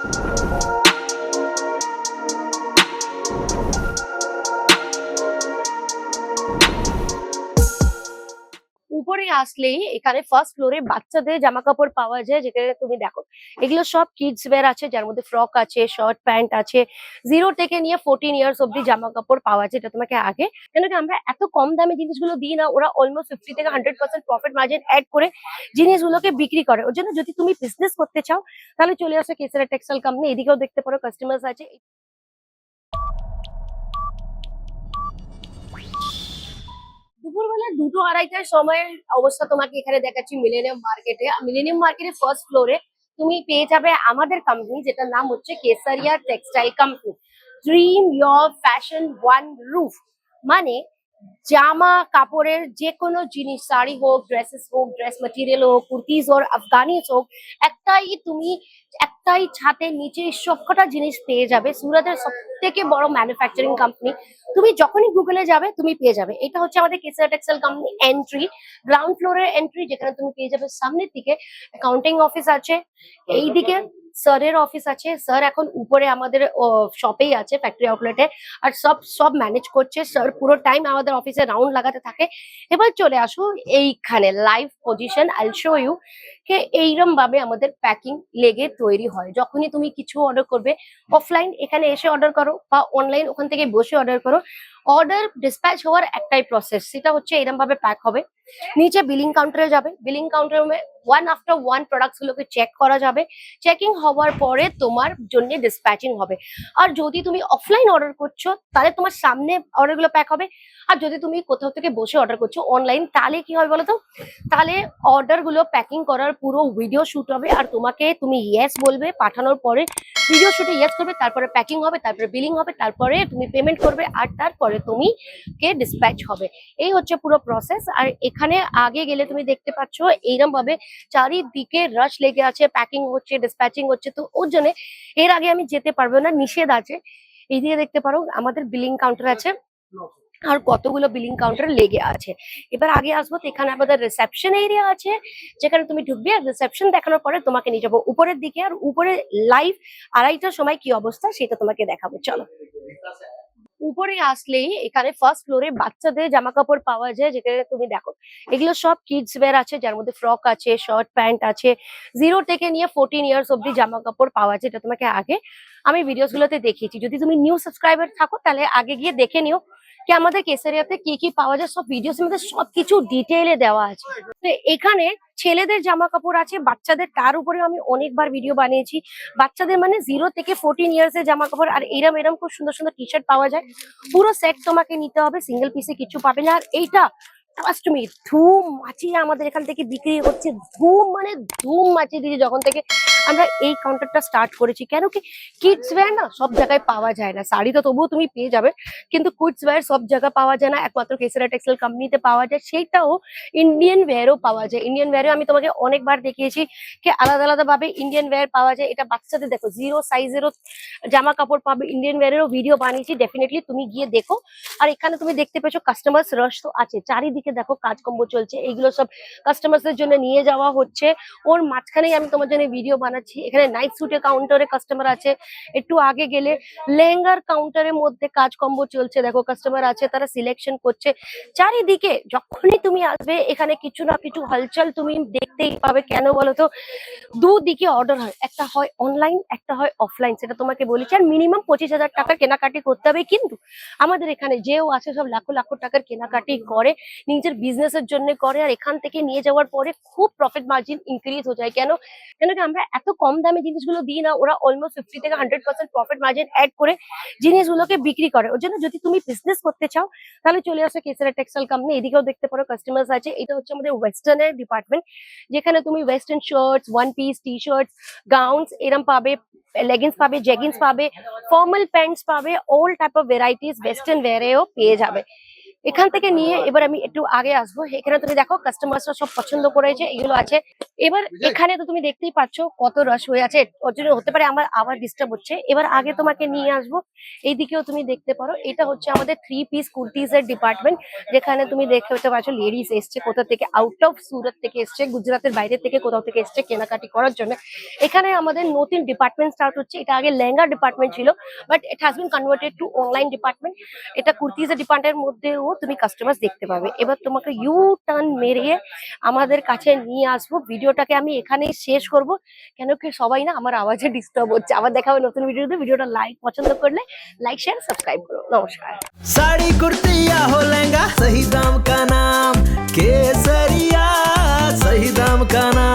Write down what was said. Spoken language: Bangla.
উপরে আসলেই এখানে ফার্স্ট ফ্লোরে বাচ্চাদের জামা কাপড় পাওয়া যায়, যেখানে তুমি দেখো এগুলো সব কিডস ওয়্যার আছে, যার মধ্যে ফ্রক আছে, শার্ট প্যান্ট আছে। 0 থেকে নিয়ে 14 ইয়ার্স অব্দি জামা কাপড় পাওয়া যায়। এটা তোমাকে আগে, কেন কি আমরা এত কম দামে জিনিসগুলো দিই না, ওরা অলমোস্ট 50 থেকে 100% প্রফিট মার্জিন অ্যাড করে জিনিসগুলোকে বিক্রি করে। ওর জন্য যদি তুমি বিজনেস করতে চাও তাহলে চলে আসো কেসরা টেক্সটাইল কোম্পানি। এদিকেও দেখতে পারো কাস্টমার্স আছে। দুপুরবেলা 2-2:30টার সময়ের অবস্থা তোমাকে এখানে দেখাচ্ছি মিলেনিয়াম মার্কেটে। মিলেনিয়াম মার্কেটের ফার্স্ট ফ্লোরে তুমি পেয়ে যাবে আমাদের কোম্পানি, যেটার নাম হচ্ছে Kesariya textile company. Dream your fashion one roof, মানে জামা কাপড়ের যে কোনো জিনিস, শাড়ি হোক, ড্রেসেস হোক, ড্রেস মেটেরিয়াল হোক, কুর্তিজ হোক, আফগানিজ হোক, একটাই ছাদের নিচে সবকটা জিনিস পেয়ে যাবে। সুরাতের সব থেকে বড় ম্যানুফ্যাকচারিং কোম্পানি। তুমি যখনই গুগলে যাবে তুমি পেয়ে যাবে। এটা হচ্ছে আমাদের KCR textile company entry, ground ফ্লোরের এন্ট্রি, যেখানে তুমি পেয়ে যাবে সামনের দিকে অ্যাকাউন্টিং অফিস আছে, এইদিকে স্যারের অফিস আছে। স্যার এখন উপরে আমাদের শপেই আছে, ফ্যাক্টরি আউটলেটে, আর সব ম্যানেজ করছে। স্যার পুরো টাইম আমাদের অফিসে রাউন্ড লাগাতে থাকে। এবার চলে আসো এইখানে live position, I show you কে এইরকম ভাবে আমাদের প্যাকিং লেগে তৈরি হয়। যখনই তুমি কিছু অর্ডার করবে, অফলাইন এখানে এসে অর্ডার করো বা অনলাইন ওখান থেকে বসে অর্ডার করো, অর্ডার ডিসপ্যাচ হওয়ার একটাই প্রসেস, সেটা হচ্ছে এরকম ভাবে প্যাক হবে। নিচে বিলিং কাউন্টারে যাবে, বিলিং কাউন্টারে ওয়ান আফটার ওয়ান প্রোডাক্টস গুলোকে চেক করা যাবে। চেকিং হওয়ার পরে তোমার জন্য ডিসপ্যাচিং হবে। আর যদি তুমি অফলাইন অর্ডার করছো তাহলে তোমার সামনে অর্ডার গুলো প্যাক হবে। আর যদি তুমি কোথাও থেকে বসে অর্ডার করছো অনলাইন, তাহলে কি হবে বলো তো, তাহলে অর্ডার গুলো প্যাকিং করার পুরো ভিডিও শুট হবে, আর তুমি ইয়েস বলবে, পাঠানোর পরে ভিডিও শুটে ইয়েস করবে, তারপরে প্যাকিং হবে, তারপরে বিলিং হবে, তারপরে তুমি পেমেন্ট করবে, আর তারপরে তুমি কে ডিসপ্যাচ হবে। এই হচ্ছে পুরো প্রসেস। আর এখানে আগে গেলে তুমি দেখতে পাচ্ছ এইরকম ভাবে চারিদিকে রাশ লেগে আছে, প্যাকিং হচ্ছে, ডিসপ্যাচিং হচ্ছে। তো ওর জন্য এর আগে আমি যেতে পারবো না, নিষেধ আছে। এই দিকে দেখতে পারো আমাদের বিলিং কাউন্টার আছে, আর কতগুলো বিলিং কাউন্টার লেগে আছে। এবার আগে আসবো তো এখানে আমাদের রিসেপশন এরিয়া আছে, যেখানে তুমি ঢুকবে, আর রিসেপশন দেখানোর পরে তোমাকে নিয়ে যাবো উপরের দিকে। আর উপরে লাইভ 2:30টার সময় কি অবস্থা সেটা তোমাকে দেখাবো, চলো। উপরে আসলেই এখানে ফার্স্ট ফ্লোরে বাচ্চাদের জামা কাপড় পাওয়া যায়, যেখানে তুমি দেখো এগুলো সব কিডস ওয়্যার আছে, যার মধ্যে ফ্রক আছে, শার্ট প্যান্ট আছে। 0 থেকে নিয়ে 14 ইয়ার্স অব্দি জামা কাপড় পাওয়া যায়। এটা তোমাকে আগে আমি ভিডিওস গুলোতে দেখিয়েছি। যদি তুমি নিউ সাবস্ক্রাইবার থাকো তাহলে আগে গিয়ে দেখে নিও কি আমাদের কেসারিয়াতে কি কি পাওয়া যায়। সব ভিডিওস এর মধ্যে সবকিছু ডিটেইলে দেওয়া আছে। তো এখানে ছেলেদের জামা কাপড় আছে, বাচ্চাদের তার উপরে আমি অনেকবার ভিডিও বানিয়েছি। বাচ্চাদের মানে 0 থেকে 14 ইয়ার্স এর জামা কাপড়। আর এরম এরম খুব সুন্দর সুন্দর টি শার্ট পাওয়া যায়। পুরো সেট তোমাকে নিতে হবে, সিঙ্গেল পিসে কিছু পাবে না। আর এইটা ট্রাস্ট মি, ধুম মাচিয়ে আমাদের এখান থেকে বিক্রি হচ্ছে। ধুম মানে ধুম মাচিয়ে দিয়েছে যখন থেকে আমরা এই কাউন্টারটা স্টার্ট করেছি। কেন কি, কিডস ওয়্যার না সব জায়গায় পাওয়া যায় না। শাড়ি তো তবুও তুমি পেয়ে যাবে, কিন্তু কিডস ওয়্যার সব জায়গায় পাওয়া যায় না, একমাত্র কেসারা টেক্সটাইল কোম্পানিতে পাওয়া যায়। সেইটাও ইন্ডিয়ান ওয়্যারও পাওয়া যায়। ইন্ডিয়ান ওয়্যারও আমি তোমাকে অনেকবার দেখিয়েছি কি আলাদা আলাদা ভাবে ইন্ডিয়ান ওয়্যার পাওয়া যায়। এটা বাচ্চাদের দেখো 0 সাইজেরও জামা কাপড় পাবে, ইন্ডিয়ান ওয়্যারেরও ভিডিও বানিয়েছি, ডেফিনেটলি তুমি গিয়ে দেখো। আর এখানে তুমি দেখতে পেয়েছো কাস্টমার্স রাশ তো আছে, চারিদিকে দেখো কাজকর্ম চলছে। এইগুলো সব কাস্টমার্সদের জন্য নিয়ে যাওয়া হচ্ছে। ওর মাঝখানেই আমি তোমার জন্য ভিডিও বানাচ্ছি। এখানে নাইট স্যুটের কাউন্টারে কাস্টমার আছে, একটু আগে গেলে লেহেঙ্গার কাউন্টারের মধ্যে কাজকর্ম চলছে। দেখো কাস্টমার আছে, তারা সিলেকশন করছে। চারিদিকে যখনই তুমি আসবে এখানে কিছু না কিছু হলচল তুমি দেখতেই পাবে। কেন বলতো, দুদিকে অর্ডার হয়, একটা হয় অনলাইন, একটা হয় অফলাইন, সেটা তোমাকে বলেছি। আর মিনিমাম 25,000 টাকার কেনাকাটি করতে হবে। কিন্তু আমাদের এখানে যেও আছে সব লাখো লাখো টাকার কেনাকাটি করে, নিজের বিজনেসের জন্য করে। আর এখান থেকে নিয়ে যাওয়ার পরে খুব প্রফিট মার্জিন ইনক্রিজ হয়ে যায়। কেন কেন কি আমরা এত কম দামে জিনিসগুলো দিই না, ওরা অলমোস্ট 50 থেকে 100% প্রফিট মার্জিন অ্যাড করে জিনিসগুলোকে বিক্রি করে। ওর জন্য যদি তুমি বিজনেস করতে চাও তাহলে চলে আসো কেসারা টেক্সটাইল কোম্পানি। এদিকেও দেখতে পারো কাস্টমার্স আছে। এটা হচ্ছে আমাদের ওয়েস্টার্নের ডিপার্টমেন্ট, যেখানে তুমি western shirts, one piece, T shirts, gowns এরম পাবে, লেগিংস পাবে, জেগিংস পাবে, ফর্মাল প্যান্টস পাবে, all type of varieties western ওয়্যারেও পেয়ে যাবে। এখান থেকে নিয়ে এবার আমি একটু আগে আসবো। এখানে তুমি দেখো কাস্টমাররা সব পছন্দ করেছে, এগুলো আছে। এবার এখানে তো তুমি দেখতেই পাচ্ছ কত রশ হয়ে আছে, ওর জন্য হতে পারে আমার আবার ডিস্টার্ব হচ্ছে। এবার আগে তোমাকে নিয়ে আসবো, এইদিকেও তুমি দেখতে পারো, এটা হচ্ছে আমাদের 3 পিস কুর্তিজ এর ডিপার্টমেন্ট, যেখানে তুমি দেখতে পাচ্ছ লেডিস এসছে কোথা থেকে, আউট অফ সুরত থেকে এসছে, গুজরাটের বাইরে থেকে কোথাও থেকে এসছে কেনাকাটি করার জন্য। এখানে আমাদের নতুন ডিপার্টমেন্ট স্টার্ট হচ্ছে। এটা আগে লেহেঙ্গা ডিপার্টমেন্ট ছিল, but it has been converted to online department. এটা কুর্তিজ এর ডিপার্টমেন্টের মধ্যেও তুমি কাস্টমার দেখতে পাবে। এবার তোমাকে ইউ টার্ন মেরিয়ে আমাদের কাছে নিয়ে আসবো। ভিডিওটাকে আমি এখানেই শেষ করব, কেন কি সবাই না আমার আওয়াজে ডিস্টার্ব হচ্ছে। আবার দেখা হবে নতুন ভিডিওতে। ভিডিওটা পছন্দ করলে লাইক শেয়ার সাবস্ক্রাইব করো। নমস্কার। साड़ी कुर्ती या हो लहंगा, सही दाम का नाम केसरिया, सही दाम का नाम।